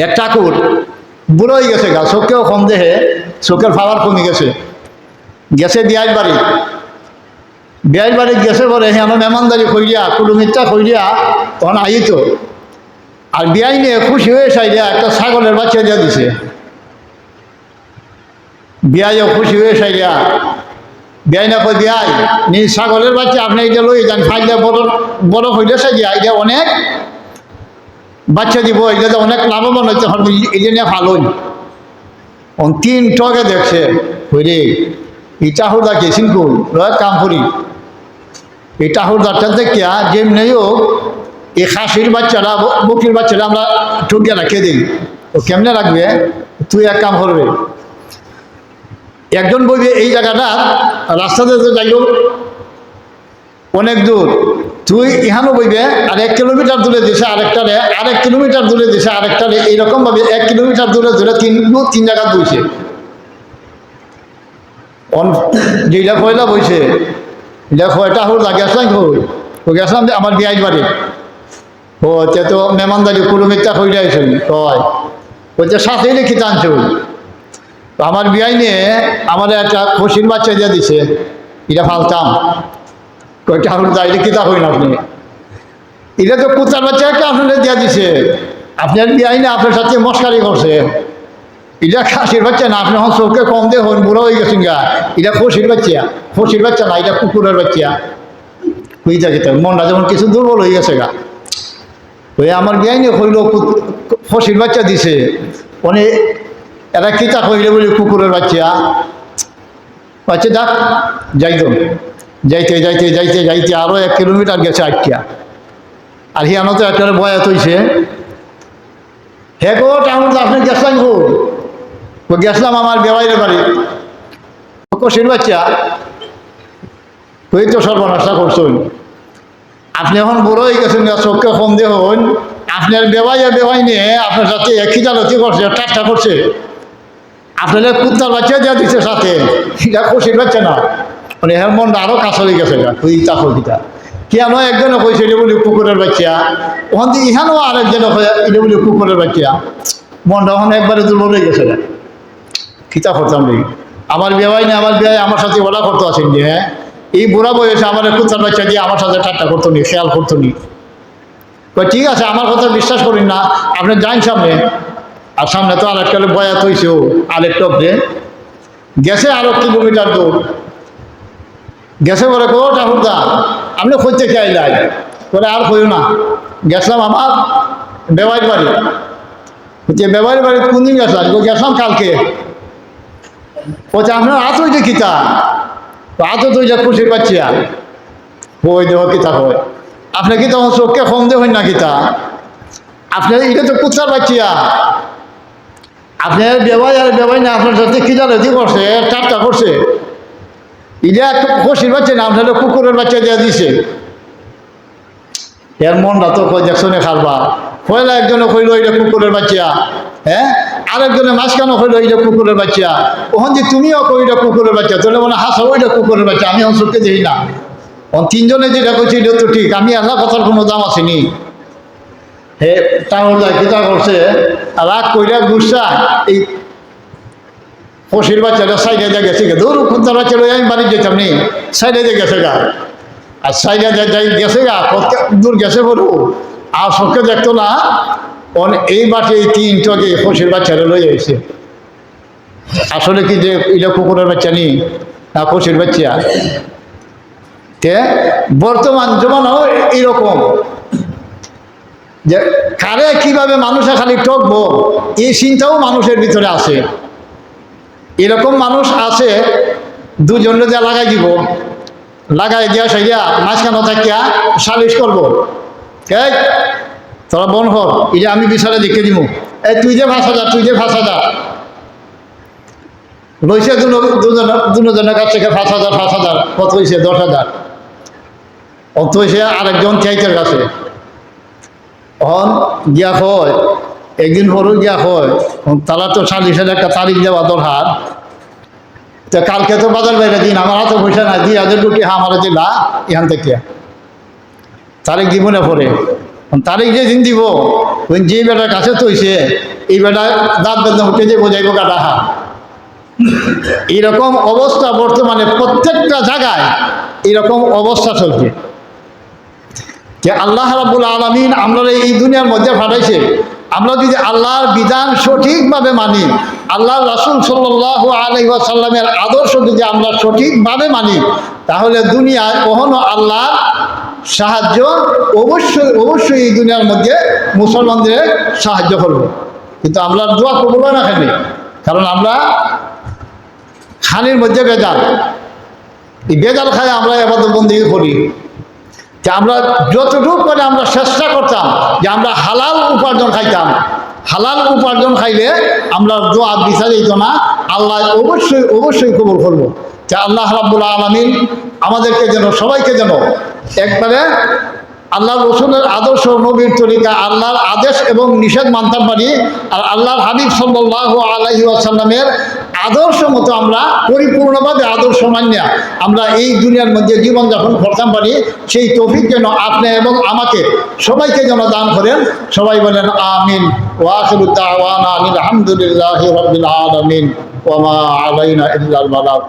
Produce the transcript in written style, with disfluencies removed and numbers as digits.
এক ঠাকুর বুড়ো হয়ে গেছে গা, চোখেও কম দেহে, চোখের পাওয়ার কমে গেছে। গেছে বিয়ার বাড়ি গেছে পরে আমার মেহমানদারি কইরিয়া কুলুমিত্রা কইরিয়া তখন আইত। আর বিয়াই নিয়ে খুশি হয়ে সাইডিয়া একটা ছাগলের বাচ্চা দিয়ে দিছে। বিয়াইও খুশি হয়ে সাইডিয়া বিয়াই না কই বিয়াই নি ছাগলের বাচ্চা আপনি এটা লই যান, ফাইলে বড় বড় হইলে সাইডিয়া এটা অনেক বাচ্চা দিব, এটা তো অনেক লাভবান হচ্ছে, এটা নিয়ে ভালোই। 3 টকে দেখছে হইরে এই চাহুরদা কে সিনকুল কাম করি, এই চাহুরদারটা দেখিয়া যেমনি হোক এই খাসির বাচ্চারা বকরির বাচ্চারা আমরা ঠুকিয়ে রাখিয়ে দিই। ও কেমনে রাখবে, তুই এক কাম করবে, একজন বলবে এই জায়গাটা রাস্তাতে তো যাইল অনেক দূর, তুই ইহানো বইবে আর 1 কিলোমিটার দূরে দিছে আরেকটারে, 1 কিলোমিটার দূরে দিছে আরেকটারে, এইরকম ভাবে 1 কিলোমিটার দূরে ধরে তিন জায়গা বইছে। যেটা পয়লা বইছে দেখো এটা হল গেছলাম কই, ও গেছলাম আমার বিয়াই বাড়ি। ও তো মেহমানদারি কুলুমিত্রা কইলে আইসুন কয় ওইটা সাথেই রেখে টানছুন। আমার বিয়াই নিয়ে আমার একটা খুশির বাচ্চা দিয়ে দিছে, এটা ফালতাম কয়টা হল যাইলে কিতা হইন আপনি, এটা তো কুতার বাচ্চা একটা আপনাদের দিয়ে দিছে, আপনার বিয়াই না আপনার সাথে মস্কারি করছে। এটা খাসির বাচ্চা না, আপনি এখন চোখে কম দিয়ে হন বুড়ো হয়ে গেছেন গা, এটা খুশির বাচ্চা না, এটা কুকুরের বাচ্চা। হয়ে থাকে তো মনটা যেমন কিছু দুর্বল হয়ে গেছে গা। ওই আমার বিয়াই নিয়ে হইল খুশির বাচ্চা দিছে, মানে এরা কিতা কইলে বলি কুকুরের বাচ্চা। বাচ্চা যাক যাইতে আরো 1 কিলোমিটার গেছে আটকিয়া। আর হিয়ানো তো একটা বয়াত হইছে, হে গো টাউন আপনি গেছলাম গো, গেছলাম আমার বেওয়াইয়ের বাড়ি, খুশির বাচ্চা ওই তো সর্বনাশা করছেন। আপনি এখন বড় হয়ে গেছেন, চোখকে কম দিয়ে হন, আপনার বেওয়াই নিয়ে আপনার সাথে একই জালতি করছে, ঠাট্টা করছে, আপনাদের কুত্তার বাচ্চা দিয়ে দিচ্ছে সাথে, এটা খুশির বাচ্চা না। মানে হ্যাঁ মনটা আরো কাছে হয়ে গেছে গা, ওই তাকিটা কেন একজনে কইছে এটা বলি কুকুরের বাচ্চা, ওখান থেকে ইহানও আরেকজনে এটা বলি কুকুরের বাচ্চা, মনটা ওখানে একবারে দুর্বল হয়ে গেছে গা। কিতা করতাম নেই আমার বেওয়াই না, আমার বেয়াই আমার সাথে ওলা করতে আছেন যে হ্যাঁ এই বুড়া বয়সে আমার কুত্তার বাচ্চা দিয়ে আমার সাথে ঠাট্টা করতো নি, খেয়াল করতো নি। ঠিক আছে আমার কথা বিশ্বাস করেন না, আপনি যান সামনে, আর সামনে তো আরেকটা বয়াত হয়েছে, ও আরেকটা গেছে আরো কিলোমিটার দূর গেছে, বলে কো ঠাকুরদা আপনি খুঁজতে চাইলেন বলে আর কইও না, গেছিলাম আমার বেওয়াইয়ের বাড়ি। বেওয়াইয়ের বাড়ি কোন দিন গেছিলাম, গেছিলাম কালকে। বলছে আপনার হাত হইতে কিতা, হাত তো যা খুশির বাচ্চা ওই দেহ কিতা হয়, আপনি কি তখন চোখকে কম দেবেন না কিতা, আপনার এটা তো কুত্তার বাচ্চা, আপনার বেওয়াই না আপনার সাথে কি জালতি করছে, ঠাট্টা করছে, এটা একটা খুশির বাচ্চা না, আপনার কুকুরের বাচ্চা দিয়ে দিছে। এর মনটা তো কই দেখছনে খালবা, পয়লা একজনে কইল এটা কুকুরের বাচ্চা, হ্যাঁ আরেকজনে মাঝখানে হইল এইটা কুকুরের বাচ্চা, ওখান যে তুমিও কই এটা কুকুরের বাচ্চা, তোলে মানে হাসা ওইটা কুকুরের বাচ্চা, আমি এখন চোখে দেখি না। তিনজনে যেটা করছি এটা তো ঠিক, আমি আল্লাহ কথার কোনো দাম আসেনি। হে তাহলে কিতা করছে রাগ কইরা গুসা এই খুশির বাচ্চাটা সাইডে দিয়ে গেছে, ধরু কুত্তার বাচ্চা লই আমি বাড়ি যেতাম নি, সাইডে দিয়ে গেছে গা, আর সাইডে যাই গেছে গা, কত দূর গেছে বলু আর চোখে দেখতো না। এই বাটে এই 3 টকে খুশির বাচ্চারা লই আইছে, আসলে কি যে এটা কুকুরের বাচ্চা নি না খুশির বাচ্চা। তে বর্তমান জমানাও এইরকম যে কারে কিভাবে মানুষে খালি ঠকবো এই চিন্তাও মানুষের ভিতরে আছে। এরকম মানুষ আছে দুজন যা লাগাই দিব, লাগাই দিয়া সাইয়া মাঝখানে থাকিয়া সালিশ করবো, তোরা বন হর এটা আমি বিচারে দেখে দিব, এই তুই যে 5,000 তুই যে 5,000 লইছে, দুজনের কাছ থেকে 5,000 কত হয়েছে 10,000 অত হয়েছে আরেকজন চাইতের কাছে। অন গিয়া হয় একদিন পরও গিয়া হয়, তারা তো 40,000 একটা তারিখ দেওয়া দরকার, তো কালকে তো বাজার বাইরে দিন, আমার হাতে পয়সা নাই, 2,000 রুটি আমার দিলা এখান থেকে তারিখ দিব না পরে, তারিখ যেদিন দিব ওই যে বেটার কাছে তৈছে এই বেটা দাঁত বেঁধে উঠে যে বোঝাইব কাটা হা। এইরকম অবস্থা বর্তমানে প্রত্যেকটা জায়গায় এরকম অবস্থা চলছে যে আল্লাহ রাব্বুল আলামিন আমরা এই দুনিয়ার মধ্যে পাঠাইছে। আমরা যদি আল্লাহর বিধান সঠিকভাবে মানি, আল্লাহ রাসূল সাল্লাল্লাহু আলাইহি ওয়াসাল্লামের আদর্শ যদি আমরা সঠিকভাবে মানি, তাহলে দুনিয়ায় কখনো আল্লাহর সাহায্য অবশ্যই অবশ্যই এই দুনিয়ার মধ্যে মুসলমানদের সাহায্য করবে। কিন্তু আমরা দোয়া কবুল হয় না কেন? কারণ আমরা খানির মধ্যে বেজাল, এই বেজাল খায় আমরা ইবাদত বন্দেগী করি। যে আমরা যতটুকু করে আমরা চেষ্টা করতাম যে আমরা হালাল উপার্জন খাইতাম, হালাল উপার্জন খাইলে আমরা দোয়া বিচার দিত না, আল্লাহ অবশ্যই অবশ্যই কবুল করবো। যে আল্লাহ রাব্বুল আলামিন আমাদেরকে যেন সবাইকে যেন একবারে আল্লাহ রসুলের আদর্শ নবীর তরিকা আল্লাহর আদেশ এবং নিষেধ মানতে পারি, আর আল্লাহর হাবিব সাল্লাল্লাহু আলাইহি ওয়াসাল্লামের আদর্শ মতো আমরা পরিপূর্ণভাবে আদর্শ মানিয়া আমরা এই দুনিয়ার মধ্যে জীবনযাপন করতে পারি, সেই তৌফিক যেন আপনি এবং আমাকে সবাইকে যেন দান করেন। সবাই বলেন আমিন। ওয়া আখিরু দাওয়ানা আলহামদুলিল্লাহি রাব্বিল আলামিন ওয়া মা আলাইনা ইল্লাল বালাগ।